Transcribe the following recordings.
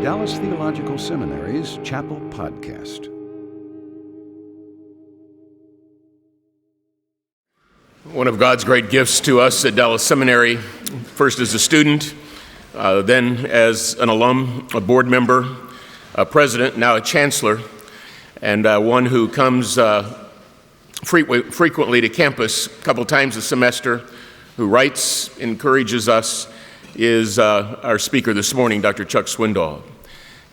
Dallas Theological Seminary's Chapel Podcast. One of God's great gifts to us at Dallas Seminary, first as a student, then as an alum, a board member, a president, now a chancellor, and one who comes frequently to campus a couple times a semester, who writes, encourages us, is our speaker this morning, Dr. Chuck Swindoll.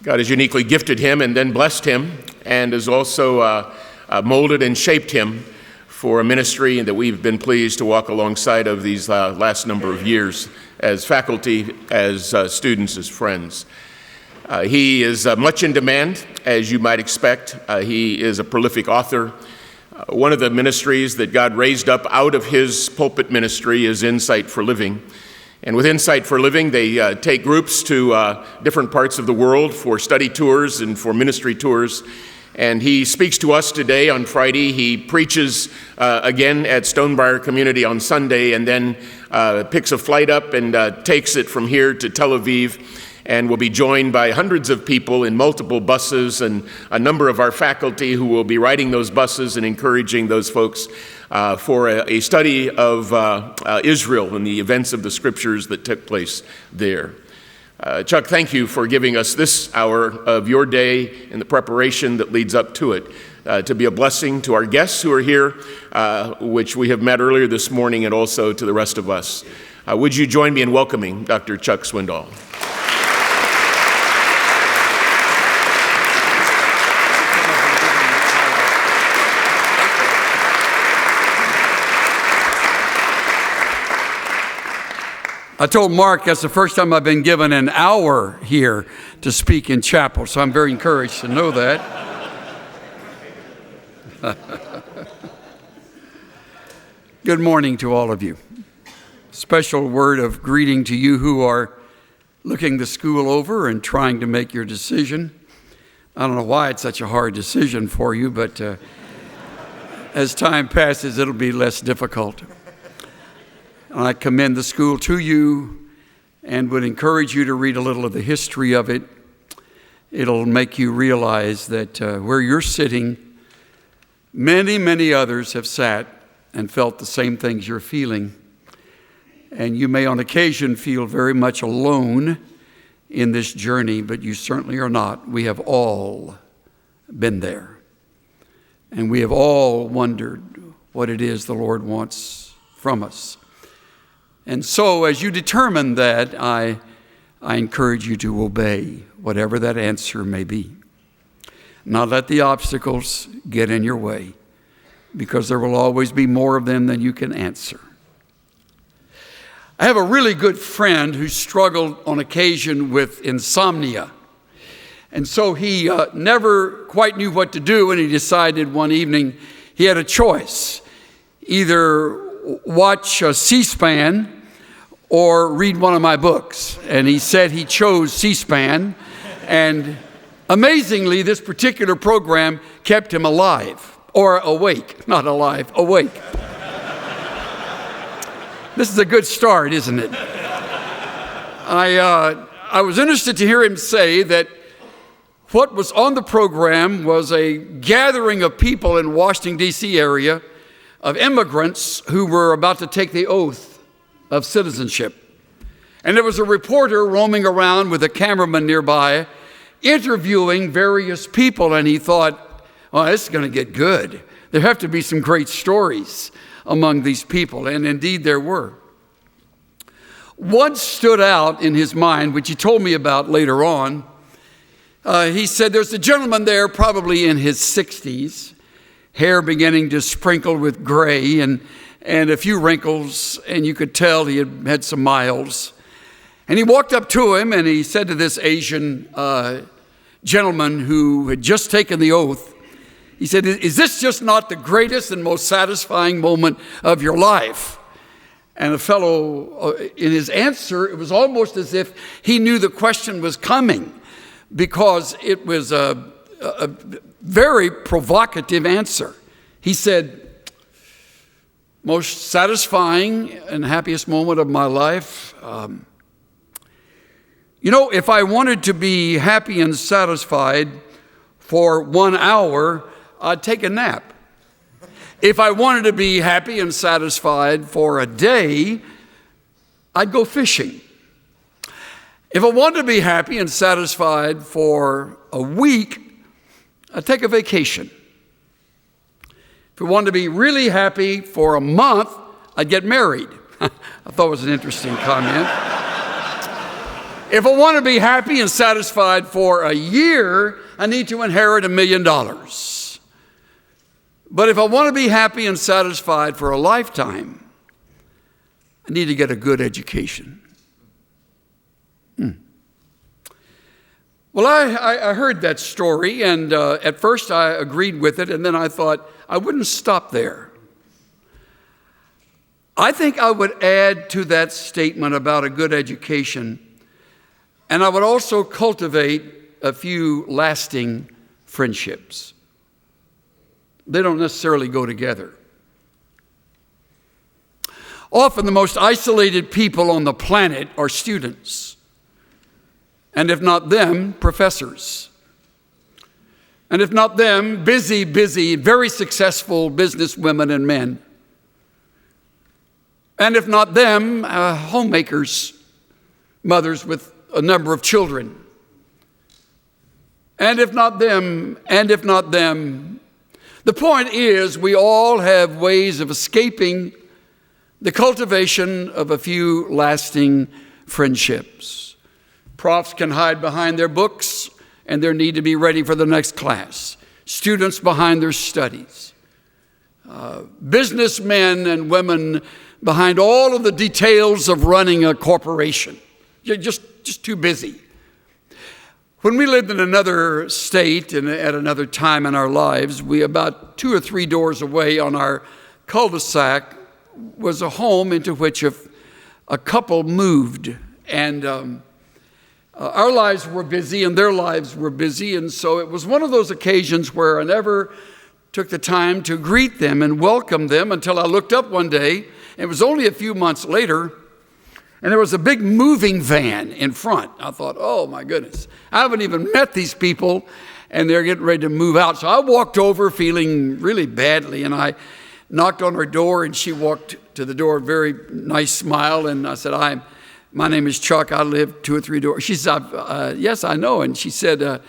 God has uniquely gifted him and then blessed him, and has also molded and shaped him for a ministry that we've been pleased to walk alongside of these last number of years as faculty, as students, as friends. He is much in demand, as you might expect. He is a prolific author. One of the ministries that God raised up out of his pulpit ministry is Insight for Living. And with Insight for Living, they take groups to different parts of the world for study tours and for ministry tours. And he speaks to us today on Friday. He preaches again at Stonebriar Community on Sunday, and then picks a flight up and takes it from here to Tel Aviv, and will be joined by hundreds of people in multiple buses and a number of our faculty who will be riding those buses and encouraging those folks for a study of Israel and the events of the scriptures that took place there. Chuck, thank you for giving us this hour of your day and the preparation that leads up to it, to be a blessing to our guests who are here, which we have met earlier this morning, and also to the rest of us. Would you join me in welcoming Dr. Chuck Swindoll? I told Mark that's the first time I've been given an hour here to speak in chapel, so I'm very encouraged to know that. Good morning to all of you. Special word of greeting to you who are looking the school over and trying to make your decision. I don't know why it's such a hard decision for you, but as time passes, it'll be less difficult. I commend the school to you and would encourage you to read a little of the history of it. It'll make you realize that where you're sitting, many, many others have sat and felt the same things you're feeling. And you may on occasion feel very much alone in this journey, but you certainly are not. We have all been there. And we have all wondered what it is the Lord wants from us. And so as you determine that, I encourage you to obey whatever that answer may be. Not let the obstacles get in your way, because there will always be more of them than you can answer. I have a really good friend who struggled on occasion with insomnia. And so he never quite knew what to do, and he decided one evening he had a choice. Either watch C-SPAN or read one of my books. And he said he chose C-SPAN, and amazingly, this particular program kept him alive, or awake, not alive, awake. This is a good start, isn't it? I was interested to hear him say that what was on the program was a gathering of people in Washington, D.C. area, of immigrants who were about to take the oath of citizenship. And there was a reporter roaming around with a cameraman nearby, interviewing various people, and he thought, oh, this is going to get good. There have to be some great stories among these people, and indeed there were. One stood out in his mind, which he told me about later on. He said, there's a gentleman there, probably in his 60s, hair beginning to sprinkle with gray and a few wrinkles, and you could tell he had had some miles. And he walked up to him and he said to this Asian gentleman who had just taken the oath, he said, is this just not the greatest and most satisfying moment of your life? And the fellow, in his answer, it was almost as if he knew the question was coming, because it was a very provocative answer. He said, most satisfying and happiest moment of my life. You know, if I wanted to be happy and satisfied for 1 hour, I'd take a nap. If I wanted to be happy and satisfied for a day, I'd go fishing. If I wanted to be happy and satisfied for a week, I'd take a vacation. If I wanted to be really happy for a month, I'd get married. I thought it was an interesting comment. If I want to be happy and satisfied for a year, I need to inherit $1 million. But if I want to be happy and satisfied for a lifetime, I need to get a good education. Well, I heard that story, and at first I agreed with it, and then I thought I wouldn't stop there. I think I would add to that statement about a good education, and I would also cultivate a few lasting friendships. They don't necessarily go together. Often the most isolated people on the planet are students. And if not them, professors. And if not them, busy, very successful businesswomen and men. And if not them, homemakers, mothers with a number of children. And if not them, the point is we all have ways of escaping the cultivation of a few lasting friendships. Profs can hide behind their books and their need to be ready for the next class. Students behind their studies. Businessmen and women behind all of the details of running a corporation. You're just too busy. When we lived in another state and at another time in our lives, we about 2 or 3 doors away on our cul-de-sac was a home into which a couple moved. And our lives were busy and their lives were busy. And so it was one of those occasions where I never took the time to greet them and welcome them until I looked up one day. It was only a few months later, and there was a big moving van in front. I thought, oh my goodness, I haven't even met these people, and they're getting ready to move out. So I walked over feeling really badly, and I knocked on her door, and she walked to the door, very nice smile, and I said, my name is Chuck. I live 2 or 3 doors. She said, yes, I know. And she said,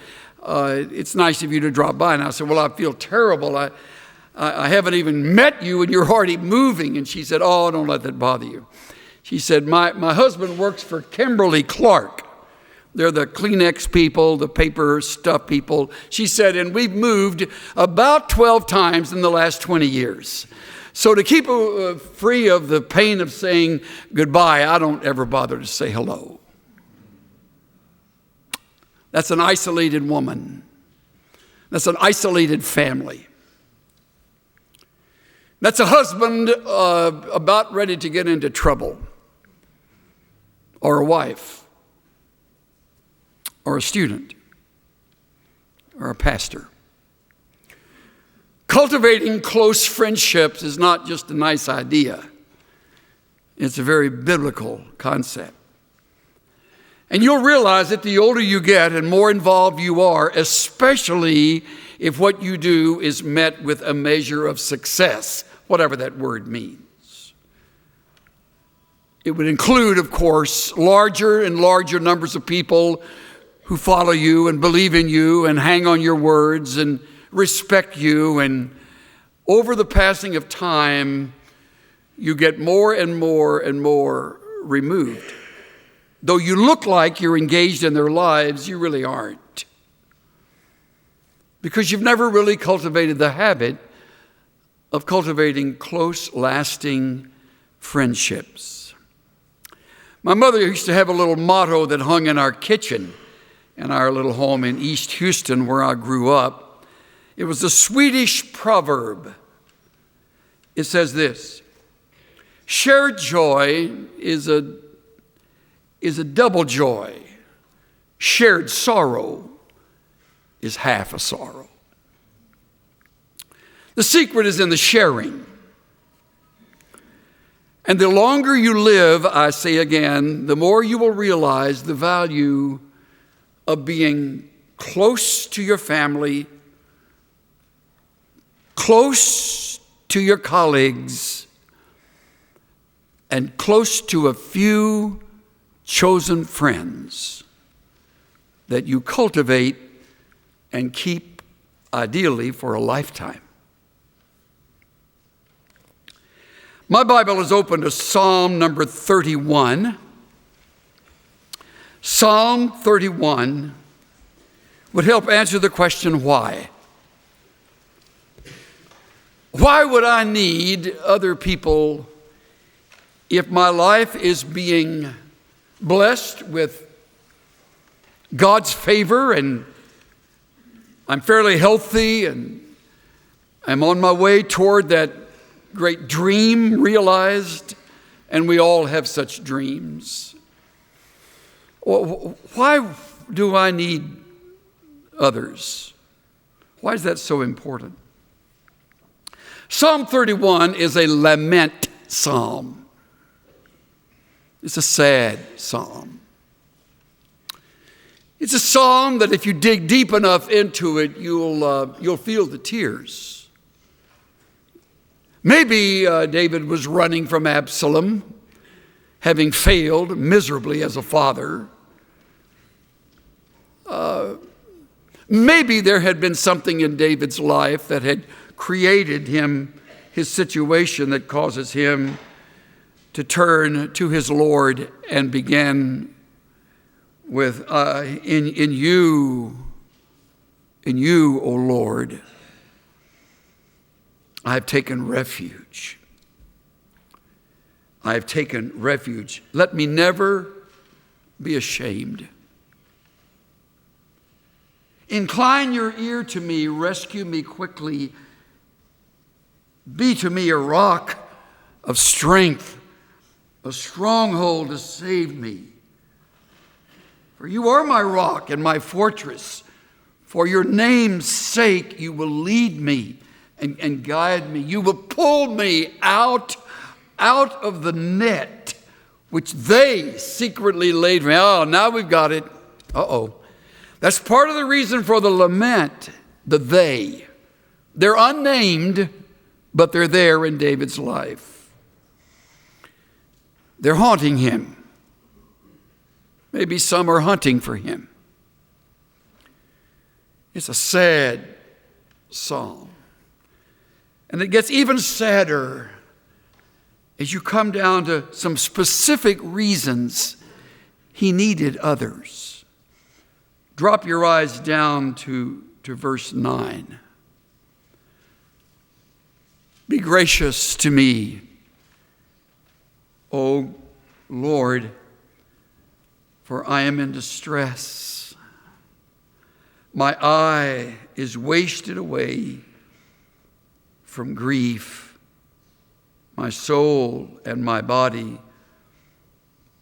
it's nice of you to drop by. And I said, well, I feel terrible. I haven't even met you, and you're already moving. And she said, oh, don't let that bother you. She said, my husband works for Kimberly-Clark. They're the Kleenex people, the paper stuff people. She said, and we've moved about 12 times in the last 20 years. So to keep free of the pain of saying goodbye, I don't ever bother to say hello. That's an isolated woman. That's an isolated family. That's a husband about ready to get into trouble, or a wife, or a student, or a pastor. Cultivating close friendships is not just a nice idea. It's a very biblical concept. And you'll realize that the older you get and more involved you are, especially if what you do is met with a measure of success, whatever that word means. It would include, of course, larger and larger numbers of people who follow you and believe in you and hang on your words and respect you. And over the passing of time, you get more and more and more removed. Though you look like you're engaged in their lives, you really aren't. Because you've never really cultivated the habit of cultivating close, lasting friendships. My mother used to have a little motto that hung in our kitchen in our little home in East Houston where I grew up. It was a Swedish proverb. It says this: shared joy is a double joy. Shared sorrow is half a sorrow. The secret is in the sharing. And the longer you live, I say again, the more you will realize the value of being close to your family, close to your colleagues, and close to a few chosen friends that you cultivate and keep ideally for a lifetime. My Bible is open to Psalm number 31. Psalm 31 would help answer the question, why? Why would I need other people if my life is being blessed with God's favor and I'm fairly healthy and I'm on my way toward that great dream realized, and we all have such dreams? Why do I need others? Why is that so important? Psalm 31 is a lament psalm. It's a sad psalm. It's a psalm that if you dig deep enough into it, you'll feel the tears. Maybe David was running from Absalom, having failed miserably as a father. Maybe there had been something in David's life that had created his situation that causes him to turn to his Lord and begin with, in you, O Lord, I have taken refuge. I have taken refuge. Let me never be ashamed. Incline your ear to me, rescue me quickly. Be to me a rock of strength, a stronghold to save me. For you are my rock and my fortress. For your name's sake, you will lead me and guide me. You will pull me out of the net which they secretly laid for me. Oh, now we've got it. Uh-oh. That's part of the reason for the lament, the they. They're unnamed, but they're there in David's life. They're haunting him. Maybe some are hunting for him. It's a sad psalm. And it gets even sadder as you come down to some specific reasons he needed others. Drop your eyes down to verse 9. Be gracious to me, O Lord, for I am in distress. My eye is wasted away from grief. My soul and my body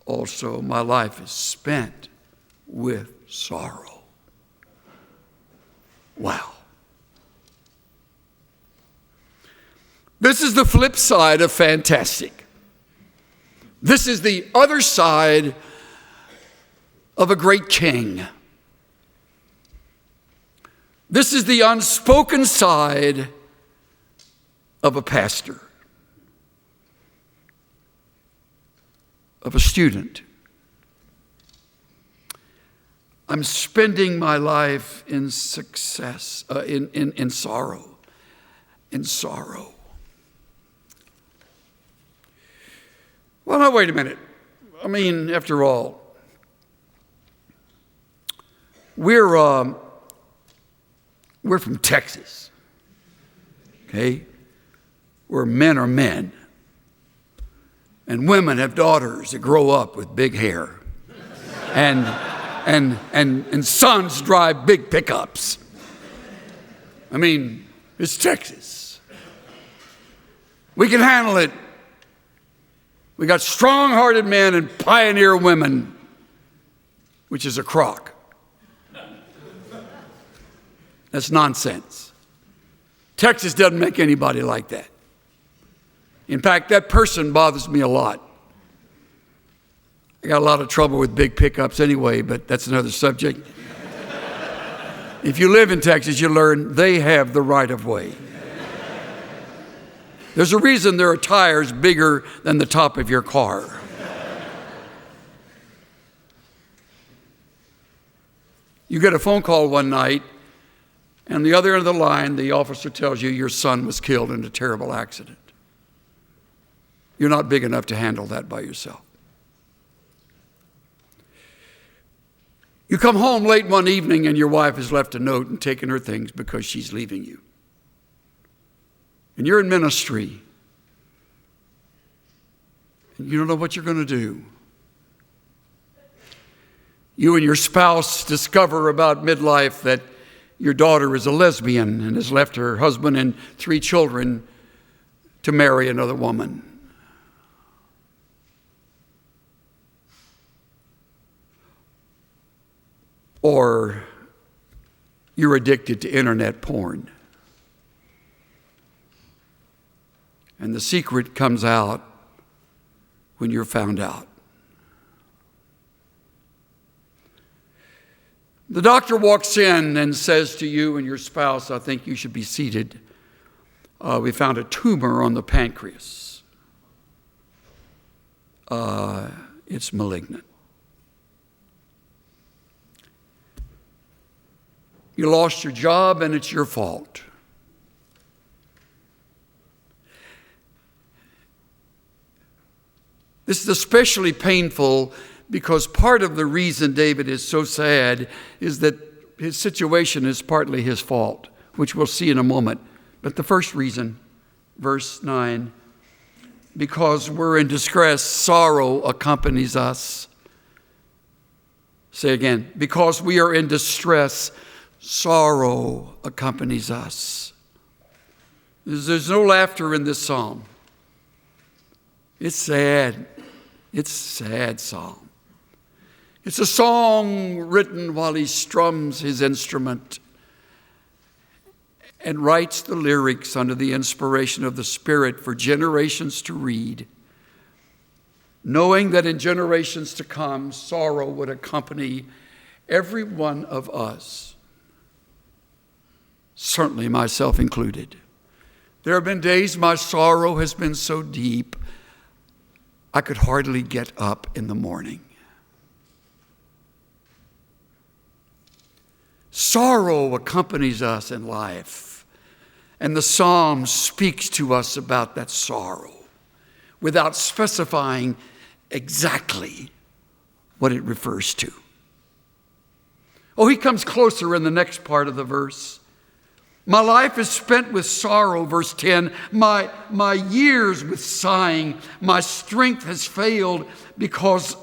also, my life is spent with sorrow. Wow. This is the flip side of fantastic. This is the other side of a great king. This is the unspoken side of a pastor, of a student. I'm spending my life in success, in sorrow, Well, now, wait a minute. I mean, after all, we're from Texas, okay? Where men are men, and women have daughters that grow up with big hair, and sons drive big pickups. I mean, it's Texas. We can handle it. We got strong-hearted men and pioneer women, which is a crock. That's nonsense. Texas doesn't make anybody like that. In fact, that person bothers me a lot. I got a lot of trouble with big pickups anyway, but that's another subject. If you live in Texas, you learn they have the right of way. There's a reason there are tires bigger than the top of your car. You get a phone call one night, and on the other end of the line, the officer tells you your son was killed in a terrible accident. You're not big enough to handle that by yourself. You come home late one evening and your wife has left a note and taken her things because she's leaving you. And you're in ministry. And you don't know what you're going to do. You and your spouse discover about midlife that your daughter is a lesbian and has left her husband and 3 children to marry another woman. Or you're addicted to internet porn. And the secret comes out when you're found out. The doctor walks in and says to you and your spouse, I think you should be seated. We found a tumor on the pancreas. It's malignant. You lost your job and it's your fault. This is especially painful because part of the reason David is so sad is that his situation is partly his fault, which we'll see in a moment. But the first reason, verse 9, because we're in distress, sorrow accompanies us. Say again, because we are in distress, sorrow accompanies us. There's no laughter in this psalm. It's sad. It's a sad psalm. It's a song written while he strums his instrument and writes the lyrics under the inspiration of the Spirit for generations to read, knowing that in generations to come, sorrow would accompany every one of us, certainly myself included. There have been days my sorrow has been so deep, I could hardly get up in the morning. Sorrow accompanies us in life, and the psalm speaks to us about that sorrow without specifying exactly what it refers to. Oh, he comes closer in the next part of the verse. My life is spent with sorrow, verse 10. My years with sighing. My strength has failed because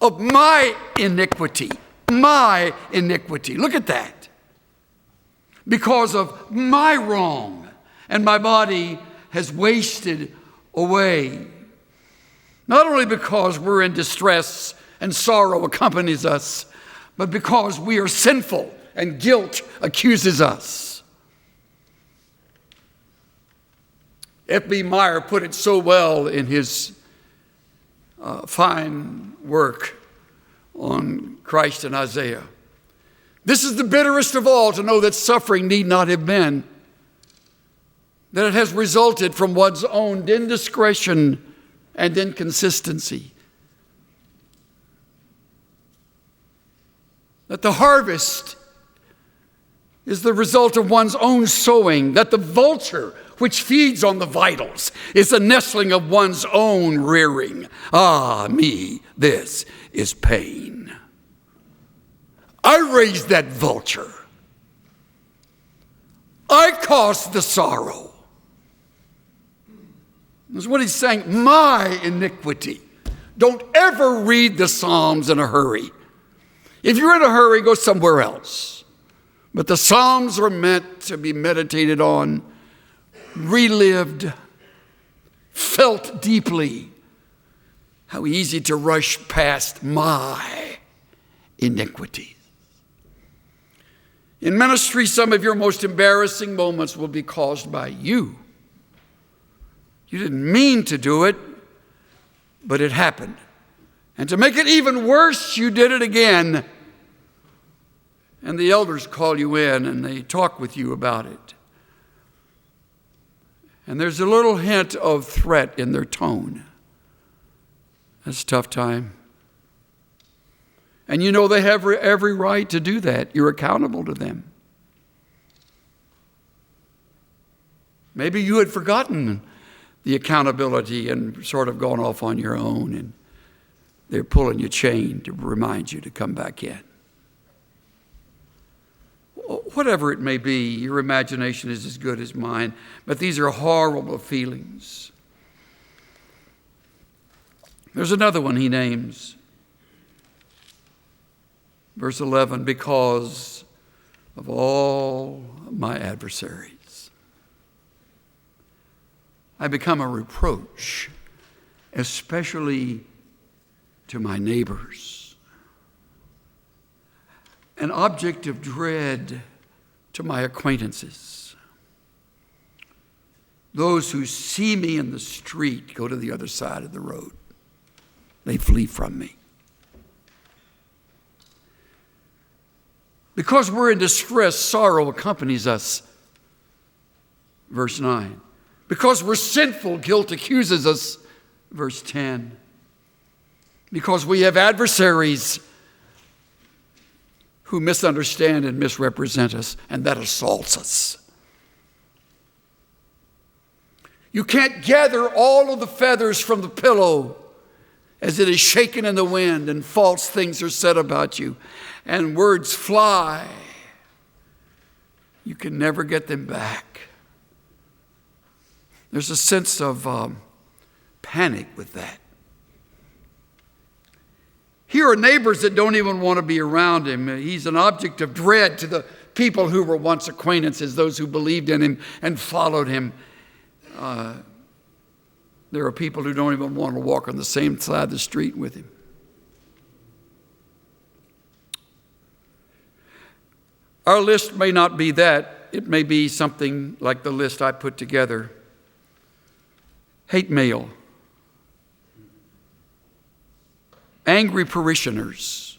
of my iniquity. My iniquity. Look at that. Because of my wrong. And my body has wasted away. Not only because we're in distress and sorrow accompanies us, but because we are sinful and guilt accuses us. F.B. Meyer put it so well in his fine work on Christ and Isaiah. This is the bitterest of all, to know that suffering need not have been, that it has resulted from one's own indiscretion and inconsistency. That the harvest is the result of one's own sowing, that the vulture which feeds on the vitals is the nestling of one's own rearing. Ah, me, this is pain. I raised that vulture. I caused the sorrow. That's what he's saying, my iniquity. Don't ever read the Psalms in a hurry. If you're in a hurry, go somewhere else. But the Psalms are meant to be meditated on, relived, felt deeply. How easy to rush past my iniquities. In ministry, some of your most embarrassing moments will be caused by you. You didn't mean to do it, but it happened. And to make it even worse, you did it again. And the elders call you in and they talk with you about it. And there's a little hint of threat in their tone. That's a tough time. And you know they have every right to do that. You're accountable to them. Maybe you had forgotten the accountability and sort of gone off on your own, and they're pulling your chain to remind you to come back in. Whatever it may be, your imagination is as good as mine, but these are horrible feelings. There's another one he names. Verse 11, because of all my adversaries, I become a reproach, especially to my neighbors, an object of dread to my acquaintances. Those who see me in the street go to the other side of the road. They flee from me. Because we're in distress, sorrow accompanies us. Verse 9. Because we're sinful, guilt accuses us. Verse 10. Because we have adversaries who misunderstand and misrepresent us, and that assaults us. You can't gather all of the feathers from the pillow as it is shaken in the wind, and false things are said about you, and words fly. You can never get them back. There's a sense of panic with that. Here are neighbors that don't even want to be around him. He's an object of dread to the people who were once acquaintances, those who believed in him and followed him. There are people who don't even want to walk on the same side of the street with him. Our list may not be that. It may be something like the list I put together. Hate mail. Angry parishioners.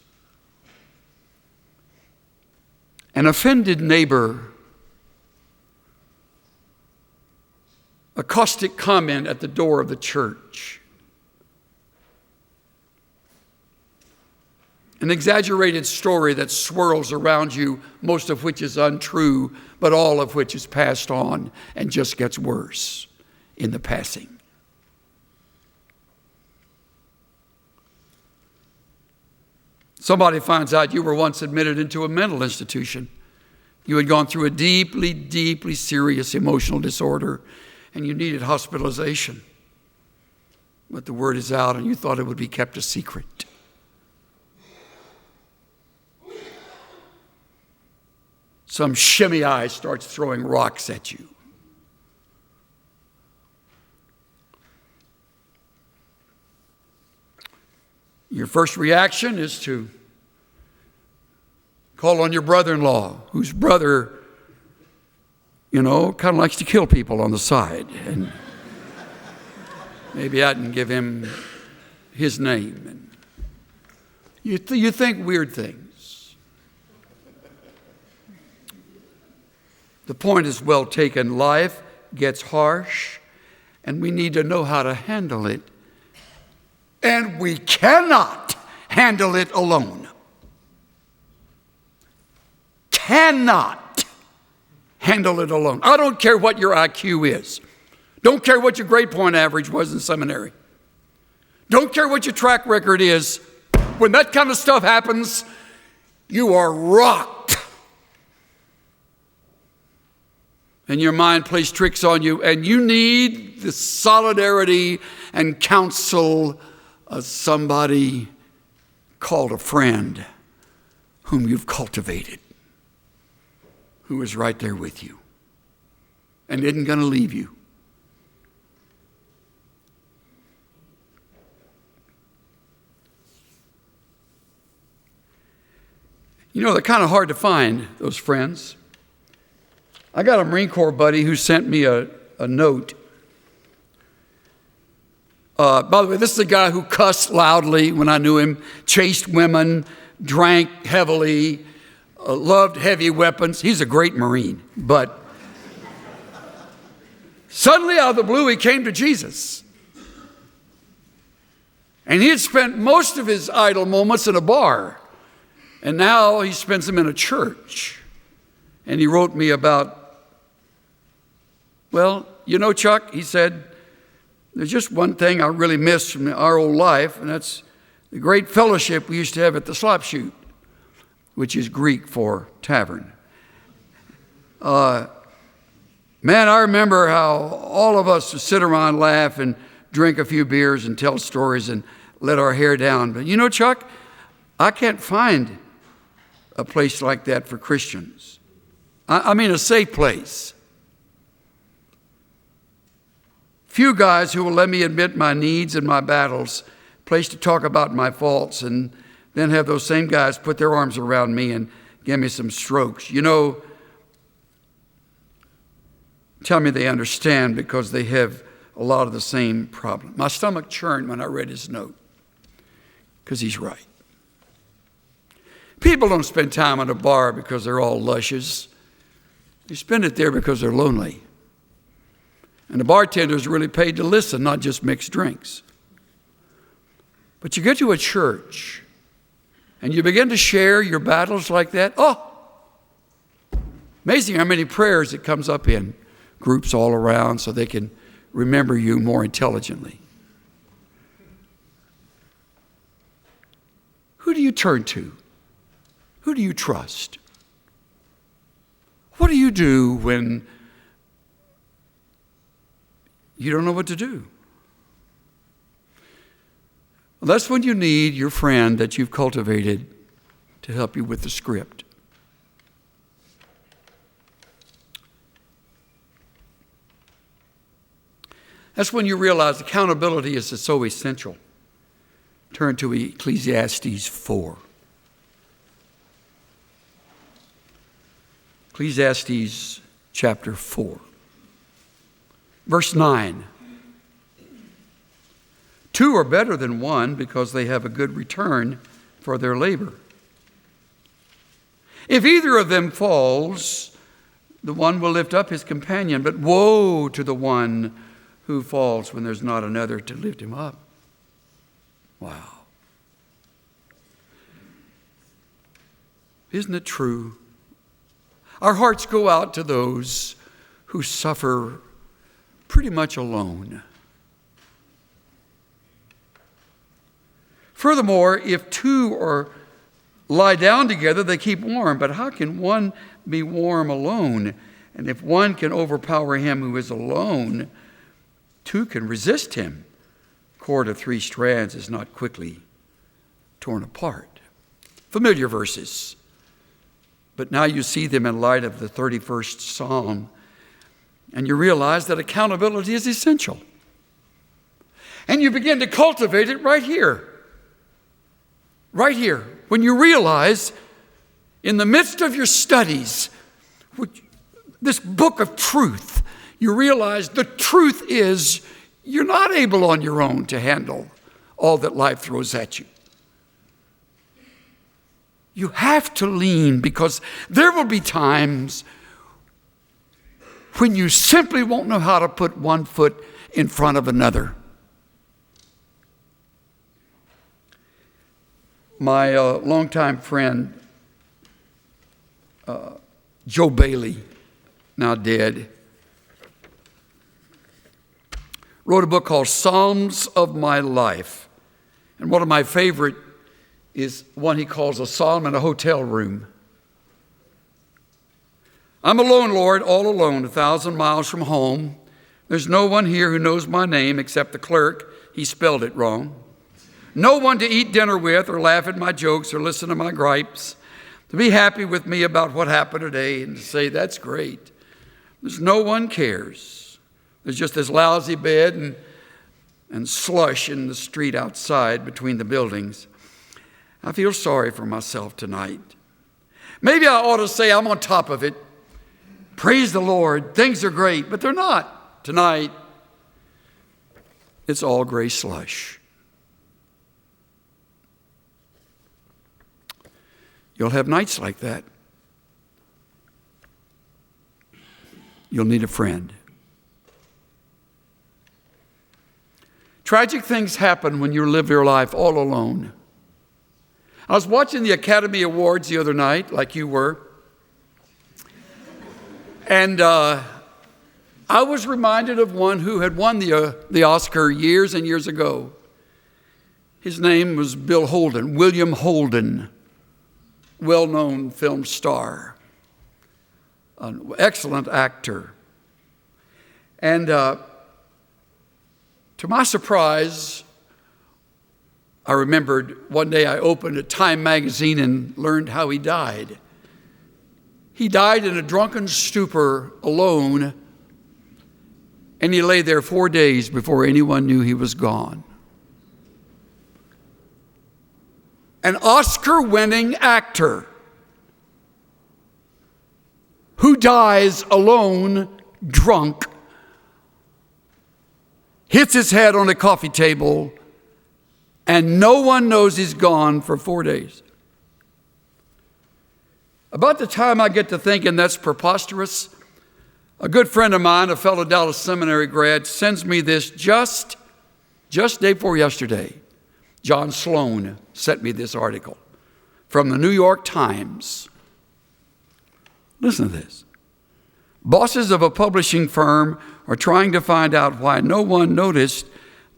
An offended neighbor. A caustic comment at the door of the church. An exaggerated story that swirls around you, most of which is untrue, but all of which is passed on and just gets worse in the passing. Somebody finds out you were once admitted into a mental institution. You had gone through a deeply, deeply serious emotional disorder, and you needed hospitalization. But the word is out, and you thought it would be kept a secret. Some shimmy-eye starts throwing rocks at you. Your first reaction is to call on your brother-in-law, whose brother, kind of likes to kill people on the side. And maybe I can give him his name. And you think weird things. The point is well taken. Life gets harsh, and we need to know how to handle it. And we cannot handle it alone. Cannot handle it alone. I don't care what your IQ is. Don't care what your grade point average was in seminary. Don't care what your track record is. When that kind of stuff happens, you are rocked. And your mind plays tricks on you, and you need the solidarity and counsel of somebody called a friend whom you've cultivated, who is right there with you and isn't going to leave you. They're kind of hard to find, those friends. I got a Marine Corps buddy who sent me a note. By the way, this is a guy who cussed loudly when I knew him, chased women, drank heavily, loved heavy weapons. He's a great Marine. But suddenly out of the blue, he came to Jesus. And he had spent most of his idle moments in a bar. And now he spends them in a church. And he wrote me about, well, you know, Chuck, he said, there's just one thing I really miss from our old life, and that's the great fellowship we used to have at the slop shoot, which is Greek for tavern. Man, I remember how all of us would sit around, laugh, and drink a few beers and tell stories and let our hair down. But you know, Chuck, I can't find a place like that for Christians. I mean, a safe place. Few guys who will let me admit my needs and my battles, place to talk about my faults, and then have those same guys put their arms around me and give me some strokes. You know, tell me they understand because they have a lot of the same problem. My stomach churned when I read his note because he's right. People don't spend time at a bar because they're all luscious. They spend it there because they're lonely. And the bartender's really paid to listen, not just mix drinks. But you get to a church and you begin to share your battles like that. Oh, amazing how many prayers it comes up in groups all around so they can remember you more intelligently. Who do you turn to? Who do you trust? What do you do when you don't know what to do? Well, that's when you need your friend that you've cultivated to help you with the script. That's when you realize accountability is so essential. Turn to Ecclesiastes 4. Ecclesiastes chapter 4. Verse 9. 2 are better than 1 because they have a good return for their labor. If either of them falls, the one will lift up his companion, but woe to the one who falls when there's not another to lift him up. Wow. Isn't it true? Our hearts go out to those who suffer pretty much alone. Furthermore, if 2 lie down together, they keep warm. But how can one be warm alone? And if one can overpower him who is alone, 2 can resist him. Cord of 3 strands is not quickly torn apart. Familiar verses. But now you see them in light of the 31st Psalm, and you realize that accountability is essential. And you begin to cultivate it right here. Right here. When you realize, in the midst of your studies, this book of truth, you realize the truth is you're not able on your own to handle all that life throws at you. You have to lean because there will be times when you simply won't know how to put one foot in front of another. My longtime friend, Joe Bailey, now dead, wrote a book called Psalms of My Life. And one of my favorite is one he calls a psalm in a hotel room. I'm alone, Lord, all alone, 1,000 miles from home. There's no one here who knows my name except the clerk. He spelled it wrong. No one to eat dinner with or laugh at my jokes or listen to my gripes, to be happy with me about what happened today and to say, that's great. There's no one cares. There's just this lousy bed and slush in the street outside between the buildings. I feel sorry for myself tonight. Maybe I ought to say I'm on top of it. Praise the Lord. Things are great, but they're not tonight. it's all gray slush. You'll have nights like that. You'll need a friend. Tragic things happen when you live your life all alone. I was watching the Academy Awards the other night, like you were, and I was reminded of one who had won the Oscar years and years ago. His name was William Holden, well-known film star, an excellent actor. And to my surprise, I remembered one day I opened a Time magazine and learned how he died. He died in a drunken stupor alone, and he lay there 4 days before anyone knew he was gone. An Oscar-winning actor who dies alone, drunk, hits his head on a coffee table, and no one knows he's gone for 4 days. About the time I get to thinking that's preposterous, a good friend of mine, a fellow Dallas Seminary grad, sends me this just day before yesterday. John Sloan sent me this article from the New York Times. Listen to this. Bosses of a publishing firm are trying to find out why no one noticed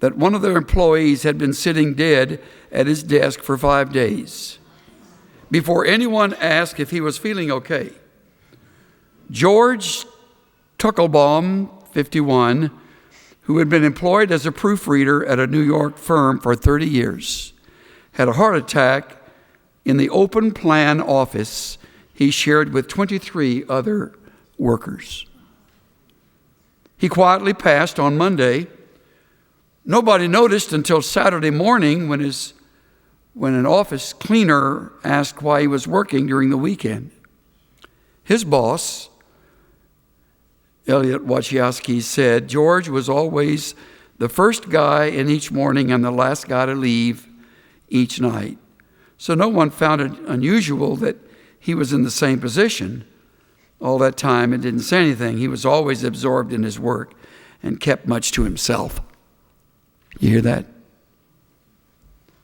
that one of their employees had been sitting dead at his desk for 5 days before anyone asked if he was feeling okay. George Tuckelbaum, 51, who had been employed as a proofreader at a New York firm for 30 years, had a heart attack in the open plan office he shared with 23 other workers. He quietly passed on Monday. Nobody noticed until Saturday morning when an office cleaner asked why he was working during the weekend. His boss, Elliot Wachowski, said George was always the first guy in each morning and the last guy to leave each night. So no one found it unusual that he was in the same position all that time and didn't say anything. He was always absorbed in his work and kept much to himself. You hear that?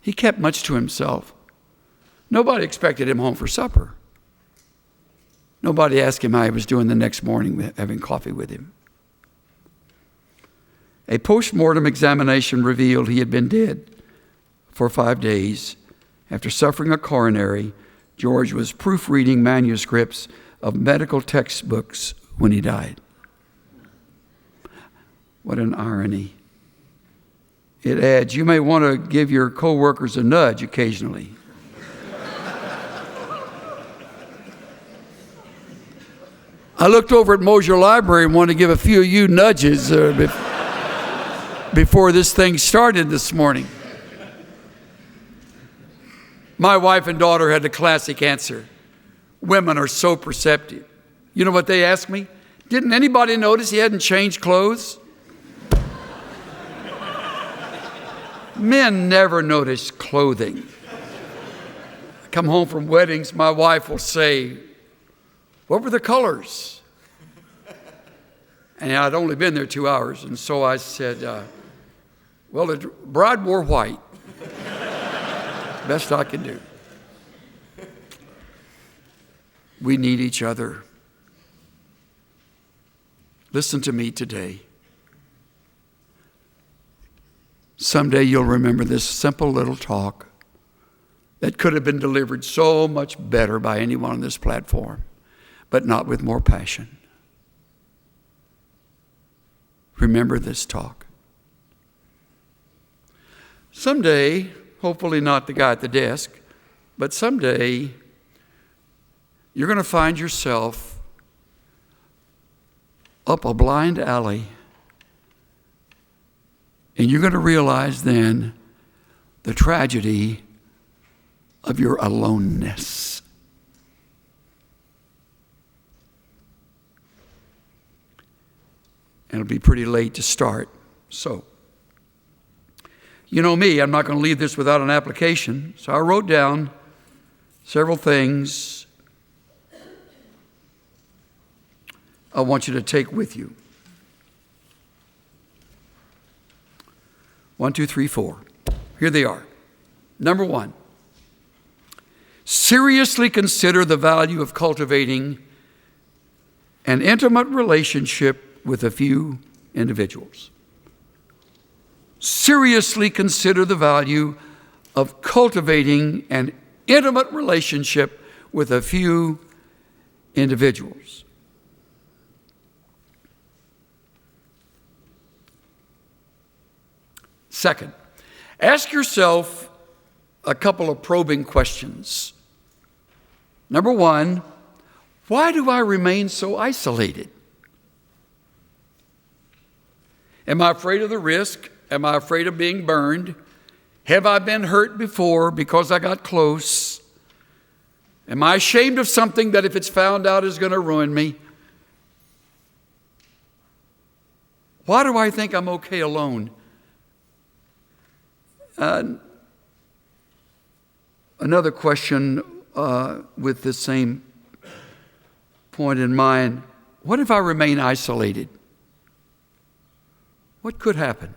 He kept much to himself. Nobody expected him home for supper. Nobody asked him how he was doing the next morning, having coffee with him. A post-mortem examination revealed he had been dead for 5 days. After suffering a coronary, George was proofreading manuscripts of medical textbooks when he died. What an irony. It adds, you may want to give your coworkers a nudge occasionally. I looked over at Mosier Library and wanted to give a few of you nudges before this thing started this morning. My wife and daughter had the classic answer. Women are so perceptive. You know what they asked me? Didn't anybody notice he hadn't changed clothes? Men never notice clothing. I come home from weddings, my wife will say, what were the colors? And I'd only been there 2 hours, and so I said, well, the bride wore white. Best I can do. We need each other. Listen to me today. Someday you'll remember this simple little talk that could have been delivered so much better by anyone on this platform, but not with more passion. Remember this talk. Someday, hopefully not the guy at the desk, but someday you're going to find yourself up a blind alley, and you're going to realize then the tragedy of your aloneness. And it'll be pretty late to start. So, You know me, I'm not going to leave this without an application. So I wrote down several things I want you to take with you. 1, 2, 3, 4. Here they are. Number 1, seriously consider the value of cultivating an intimate relationship with a few individuals. Seriously consider the value of cultivating an intimate relationship with a few individuals. Second, ask yourself a couple of probing questions. Number 1, why do I remain so isolated? Am I afraid of the risk? Am I afraid of being burned? Have I been hurt before because I got close? Am I ashamed of something that if it's found out is going to ruin me? Why do I think I'm okay alone? Another question with the same point in mind. What if I remain isolated? What could happen?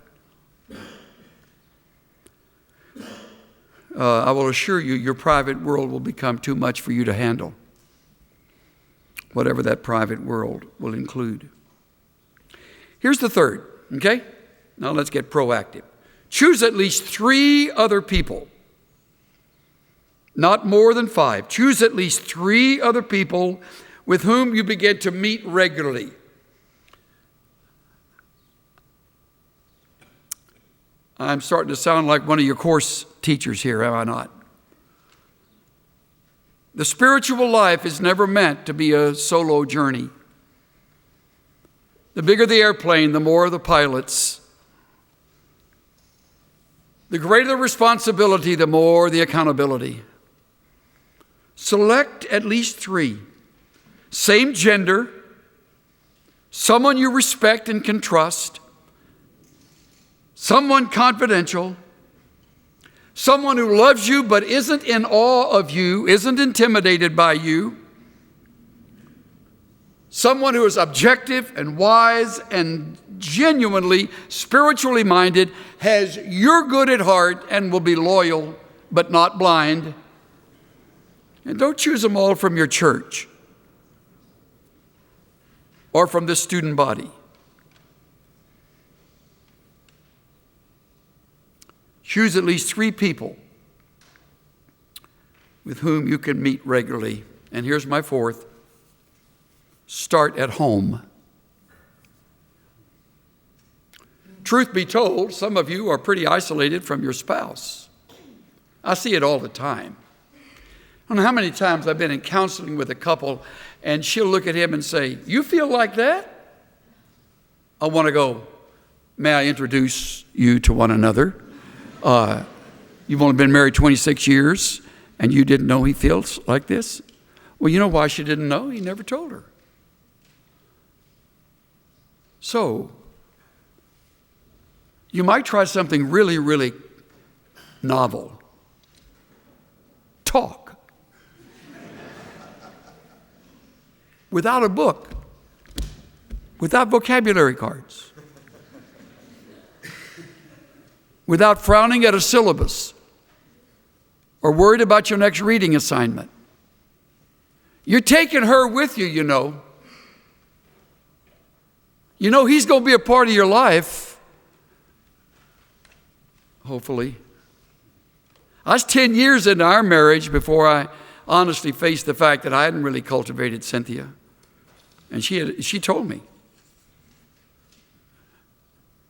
I will assure you, your private world will become too much for you to handle, whatever that private world will include. Here's the third, okay? Now let's get proactive. Choose at least 3 other people, not more than 5. Choose at least 3 other people with whom you begin to meet regularly. I'm starting to sound like one of your course teachers here, am I not? The spiritual life is never meant to be a solo journey. The bigger the airplane, the more the pilots. The greater the responsibility, the more the accountability. Select at least 3. Same gender, someone you respect and can trust, someone confidential, someone who loves you but isn't in awe of you, isn't intimidated by you, someone who is objective and wise and genuinely spiritually minded, has your good at heart and will be loyal but not blind. And don't choose them all from your church or from the student body. Choose at least 3 people with whom you can meet regularly. And here's my 4th. Start at home. Truth be told, some of you are pretty isolated from your spouse. I see it all the time. I don't know how many times I've been in counseling with a couple and she'll look at him and say, "You feel like that?" I want to go, "May I introduce you to one another? You've only been married 26 years and you didn't know he feels like this?" Well, you know why she didn't know? He never told her. So, you might try something really, really novel. Talk. Without a book. Without vocabulary cards. Without frowning at a syllabus or worried about your next reading assignment. You're taking her with you, you know. You know he's going to be a part of your life. Hopefully. I was 10 years into our marriage before I honestly faced the fact that I hadn't really cultivated Cynthia. And she told me.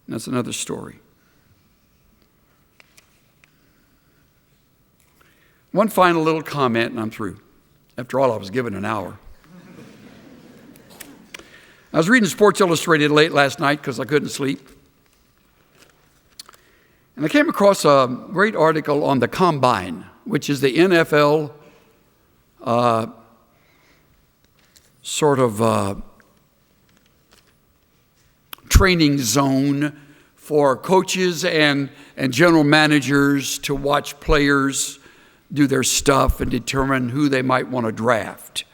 And that's another story. One final little comment and I'm through. After all, I was given an hour. I was reading Sports Illustrated late last night because I couldn't sleep. And I came across a great article on the Combine, which is the NFL training zone for coaches and general managers to watch players do their stuff and determine who they might want to draft.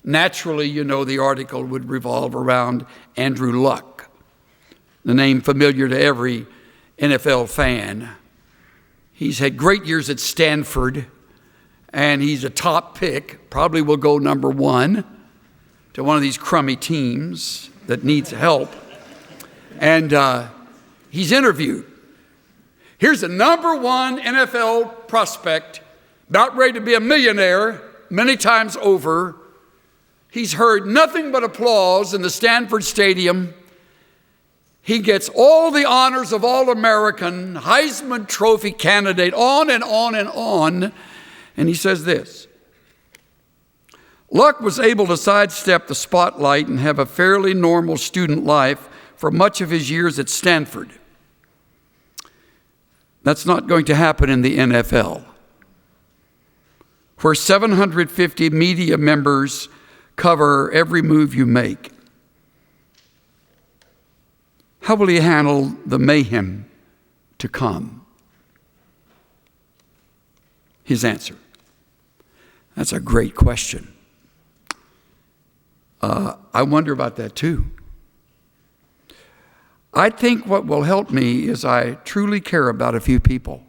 Naturally, the article would revolve around Andrew Luck, the name familiar to every NFL fan. He's had great years at Stanford, and he's a top pick, probably will go number 1 to one of these crummy teams that needs help. And he's interviewed. Here's the number 1 NFL prospect, about ready to be a millionaire many times over. He's heard nothing but applause in the Stanford Stadium. He gets all the honors of All-American, Heisman Trophy candidate, on and on and on. And he says this: Luck was able to sidestep the spotlight and have a fairly normal student life for much of his years at Stanford. That's not going to happen in the NFL, where 750 media members cover every move you make. How will he handle the mayhem to come? His answer: that's a great question. I wonder about that too. I think what will help me is I truly care about a few people.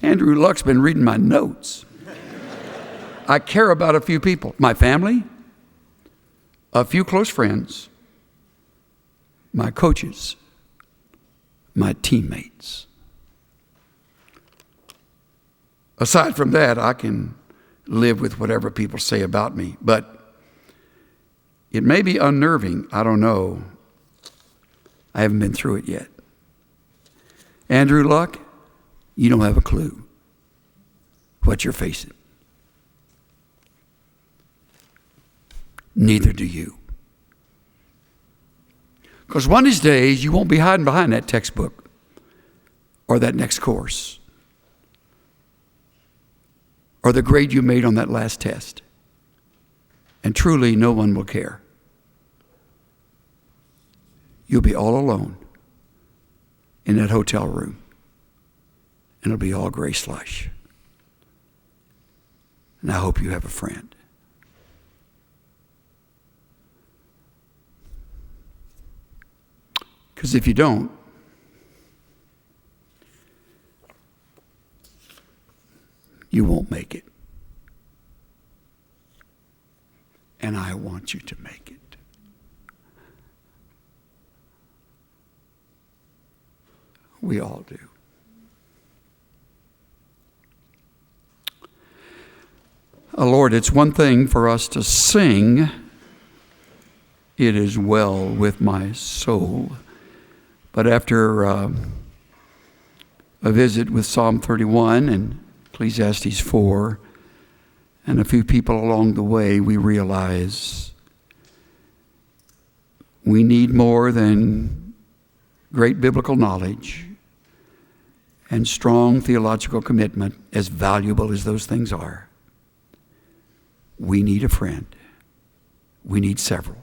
Andrew Luck's been reading my notes. I care about a few people. My family, a few close friends, my coaches, my teammates. Aside from that, I can live with whatever people say about me, but it may be unnerving. I don't know. I haven't been through it yet. Andrew Luck, you don't have a clue what you're facing. Neither do you. Because one of these days, you won't be hiding behind that textbook or that next course or the grade you made on that last test. And truly, no one will care. You'll be all alone in that hotel room, and it'll be all gray slush. And I hope you have a friend. Because if you don't, you won't make it. And I want you to make it. We all do. Lord, it's one thing for us to sing, "It is well with my soul." But after a visit with Psalm 31 and Ecclesiastes 4, and a few people along the way, we realize we need more than great biblical knowledge and strong theological commitment, as valuable as those things are. We need a friend. We need several.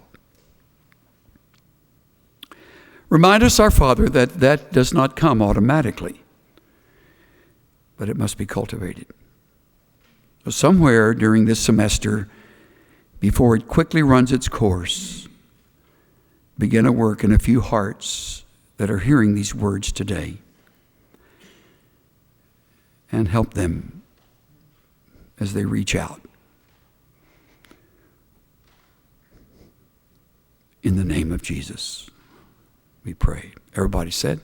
Remind us, our Father, that that does not come automatically, but it must be cultivated. So somewhere during this semester, before it quickly runs its course, begin a work in a few hearts that are hearing these words today, and help them as they reach out. In the name of Jesus, we pray. Everybody said?